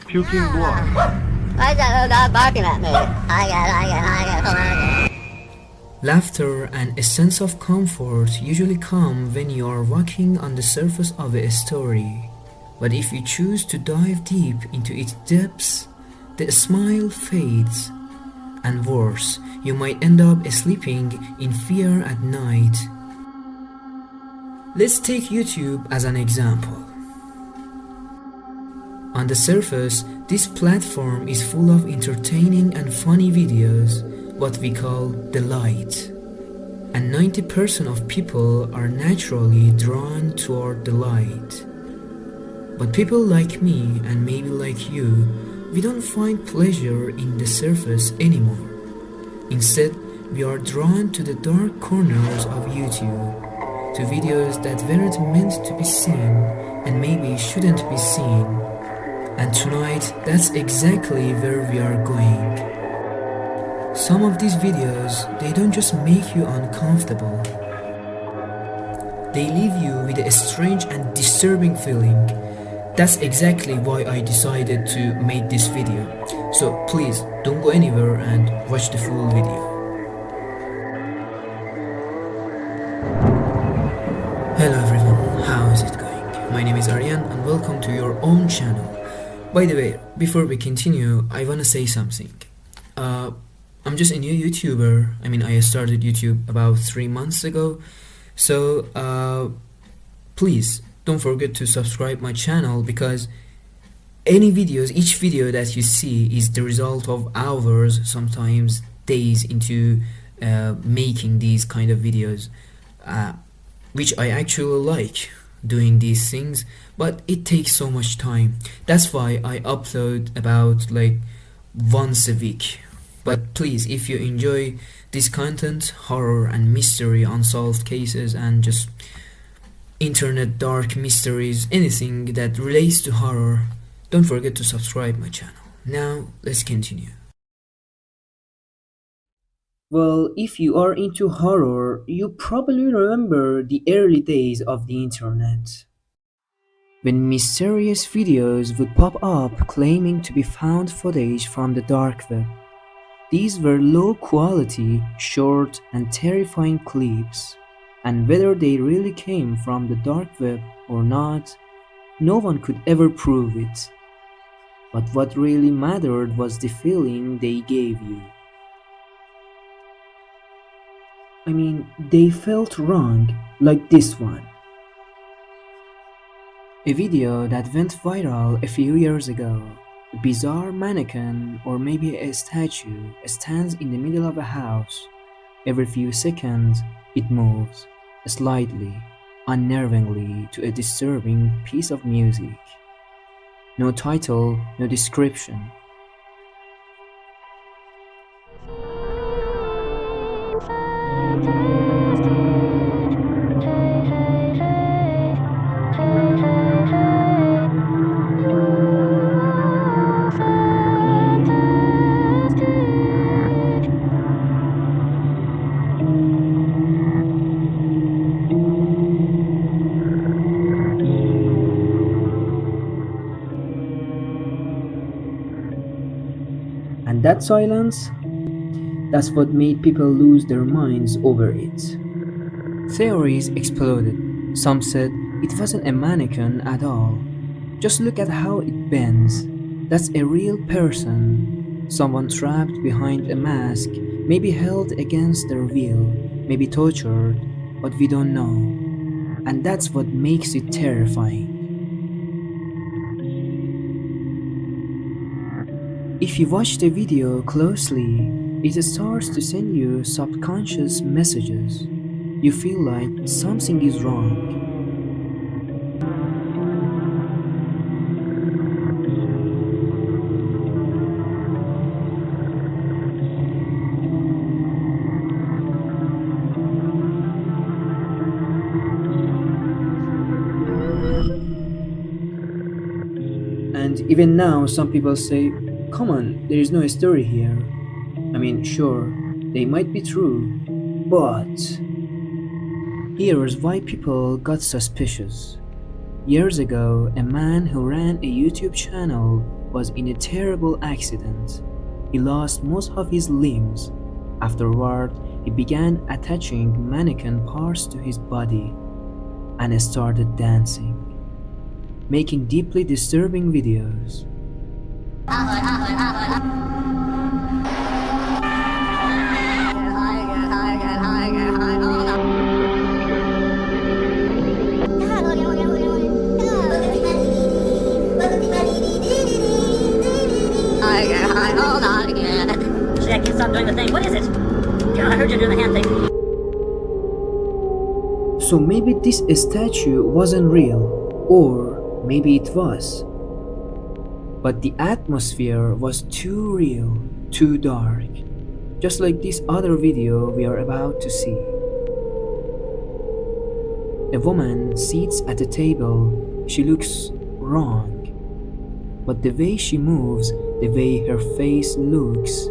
puking blood. Why is that little dog barking at me? Laughter and a sense of comfort usually come when you are walking on the surface of a story. But if you choose to dive deep into its depths, the smile fades. And worse, you might end up sleeping in fear at night. Let's take YouTube as an example. On the surface, this platform is full of entertaining and funny videos, what we call the light. And 90% of people are naturally drawn toward the light. But people like me and maybe like you, we don't find pleasure in the surface anymore. Instead, we are drawn to the dark corners of YouTube, to videos that weren't meant to be seen and maybe shouldn't be seen. And tonight, that's exactly where we are going. Some of these videos, they don't just make you uncomfortable. They leave you with a strange and disturbing feeling. That's exactly why I decided to make this video. So please don't go anywhere and watch the full video. Hello everyone, how is it going? My name is Aryan and welcome to your own channel. By the way, before we continue, I wanna say something. I'm just a new YouTuber. I started YouTube about 3 months ago. So please don't forget to subscribe my channel, because each video that you see is the result of hours, sometimes days into making these kind of videos, which I actually like doing these things, but it takes so much time. That's why I upload about once a week. But please, if you enjoy this content, horror and mystery, unsolved cases, and just internet dark mysteries, anything that relates to horror, don't forget to subscribe my channel. Now, let's continue. Well, if you are into horror, you probably remember the early days of the internet, when mysterious videos would pop up claiming to be found footage from the dark web. These were low quality, short and terrifying clips, and whether they really came from the dark web or not, no one could ever prove it. But what really mattered was the feeling they gave you. They felt wrong, like this one. A video that went viral a few years ago. A bizarre mannequin, or maybe a statue, stands in the middle of a house. Every few seconds, it moves, slightly, unnervingly, to a disturbing piece of music. No title, no description. And that silence, that's what made people lose their minds over it. Theories exploded. Some said it wasn't a mannequin at all. Just look at how it bends. That's a real person. Someone trapped behind a mask, maybe held against their will, maybe tortured, but we don't know. And that's what makes it terrifying. If you watch the video closely, it starts to send you subconscious messages. You feel like something is wrong. And even now, some people say, come on, there is no story here. Sure, they might be true, but here's why people got suspicious. Years ago, a man who ran a YouTube channel was in a terrible accident. He lost most of his limbs. Afterward, he began attaching mannequin parts to his body and started dancing, making deeply disturbing videos. See, I can't stop doing the thing. What is it? God, I heard you doing the hand thing. So maybe this statue wasn't real, or maybe it was. But the atmosphere was too real, too dark, just like this other video we are about to see. A woman sits at a table. She looks wrong. But the way she moves, the way her face looks,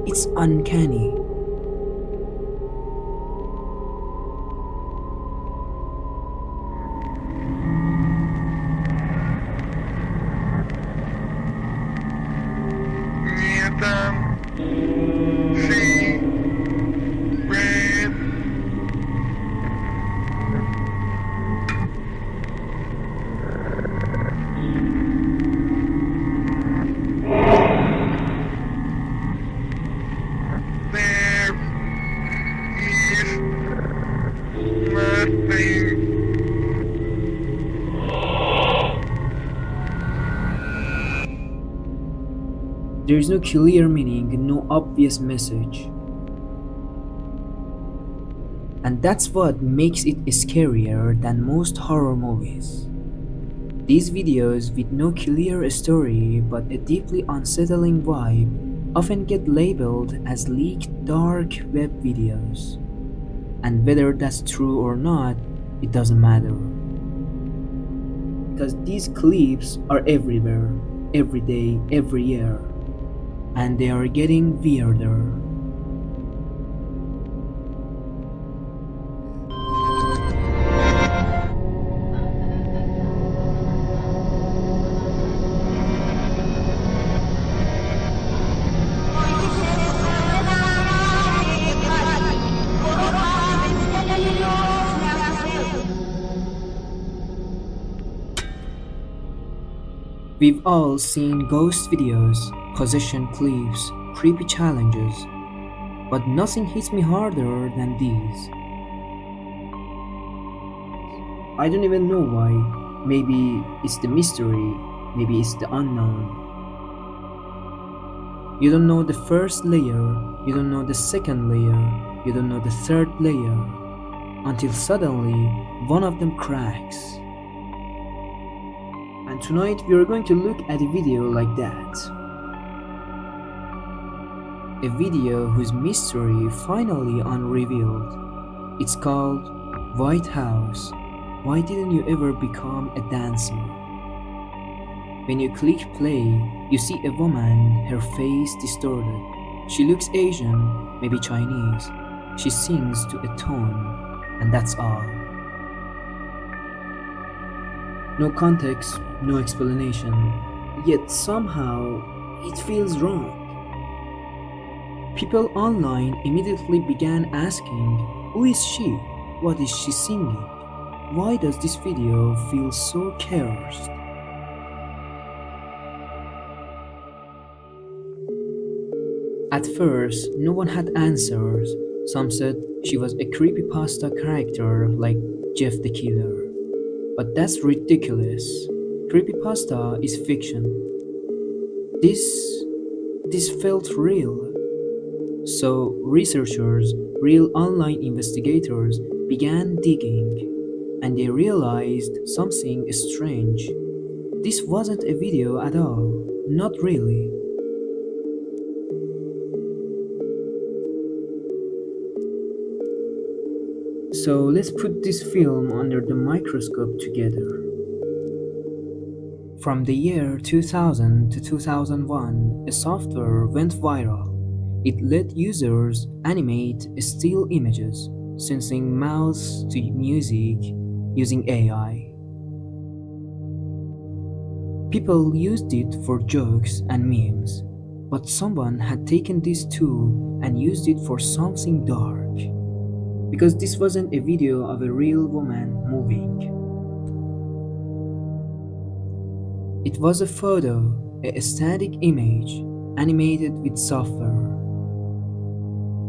it's uncanny. There is no clear meaning, no obvious message. And that's what makes it scarier than most horror movies. These videos with no clear story but a deeply unsettling vibe often get labeled as leaked dark web videos. And whether that's true or not, it doesn't matter. Because these clips are everywhere, every day, every year. And they are getting weirder. We've all seen ghost videos, possession clips, creepy challenges, but nothing hits me harder than these. I don't even know why. Maybe it's the mystery, maybe it's the unknown. You don't know the first layer, you don't know the second layer, you don't know the third layer, until suddenly one of them cracks. And tonight we are going to look at a video like that. A video whose mystery finally unrevealed. It's called White House. Why didn't you ever become a dancer? When you click play, you see a woman, her face distorted. She looks Asian, maybe Chinese. She sings to a tone, and that's all. No context, no explanation, yet somehow it feels wrong. People online immediately began asking, who is she? What is she singing? Why does this video feel so cursed? At first, no one had answers. Some said she was a creepypasta character like Jeff the Killer. But that's ridiculous. Creepypasta is fiction. This felt real. So researchers, real online investigators, began digging, and they realized something strange. This wasn't a video at all, not really. So let's put this film under the microscope together. From the year 2000 to 2001, a software went viral. It let users animate still images, syncing mouths to music using AI. People used it for jokes and memes, but someone had taken this tool and used it for something dark. Because this wasn't a video of a real woman moving. It was a photo, a static image, animated with software.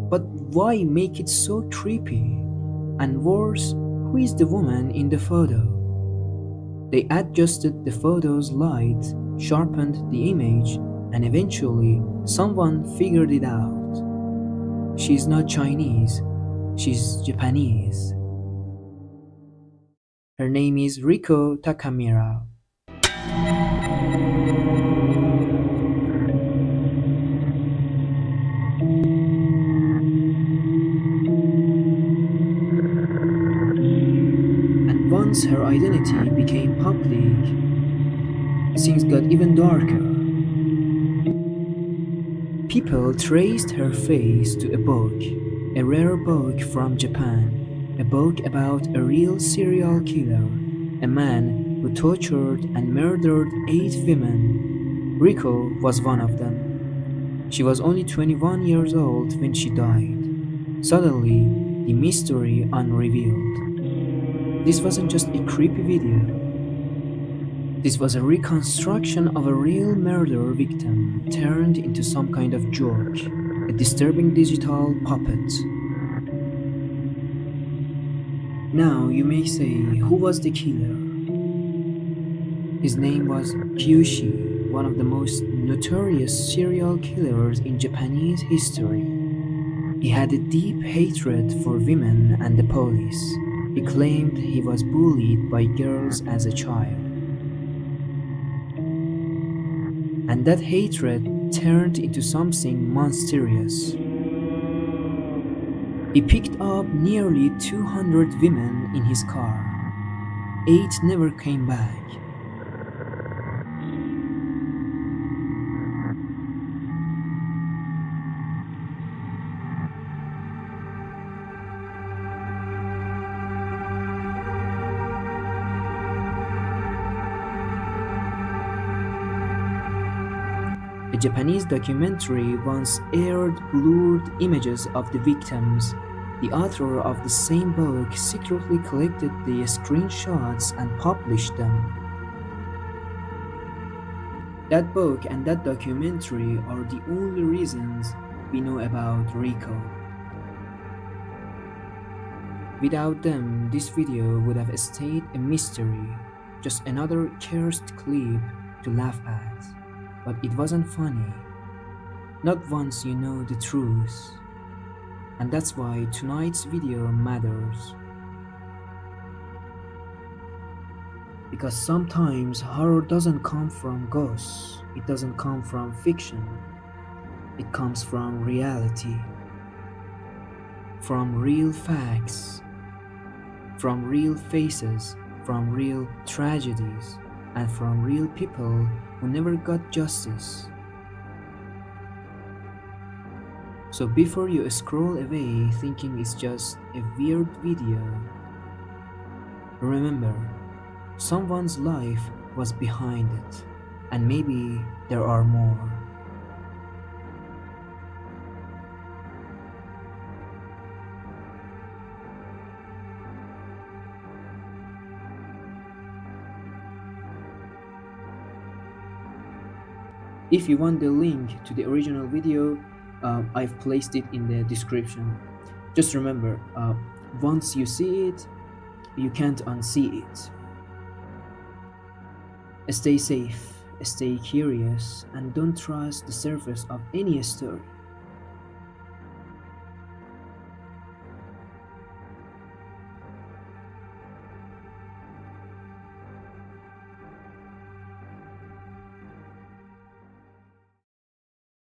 But why make it so creepy? And worse, who is the woman in the photo? They adjusted the photo's light, sharpened the image, and eventually someone figured it out. She's not Chinese, she's Japanese. Her name is Riko Takamura. And once her identity became public, things got even darker. People traced her face to a book, a rare book from Japan, a book about a real serial killer, a man who tortured and murdered 8 women. Riko was one of them. She was only 21 years old when she died. Suddenly, the mystery unrevealed. This wasn't just a creepy video. This was a reconstruction of a real murder victim turned into some kind of joke, a disturbing digital puppet. Now you may say, who was the killer? His name was Kyushi, one of the most notorious serial killers in Japanese history. He had a deep hatred for women and the police. He claimed he was bullied by girls as a child. And that hatred turned into something monstrous. He picked up nearly 200 women in his car. 8 never came back. A Japanese documentary once aired blurred images of the victims. The author of the same book secretly collected the screenshots and published them. That book and that documentary are the only reasons we know about Riko. Without them, this video would have stayed a mystery, just another cursed clip to laugh at. But it wasn't funny. Not once you know the truth. And that's why tonight's video matters. Because sometimes horror doesn't come from ghosts. It doesn't come from fiction. It comes from reality. From real facts. From real faces. From real tragedies. And from real people who never got justice. So before you scroll away thinking it's just a weird video, remember, someone's life was behind it, and maybe there are more. If you want the link to the original video, I've placed it in the description. Just remember, once you see it, you can't unsee it. Stay safe, stay curious, and don't trust the surface of any story.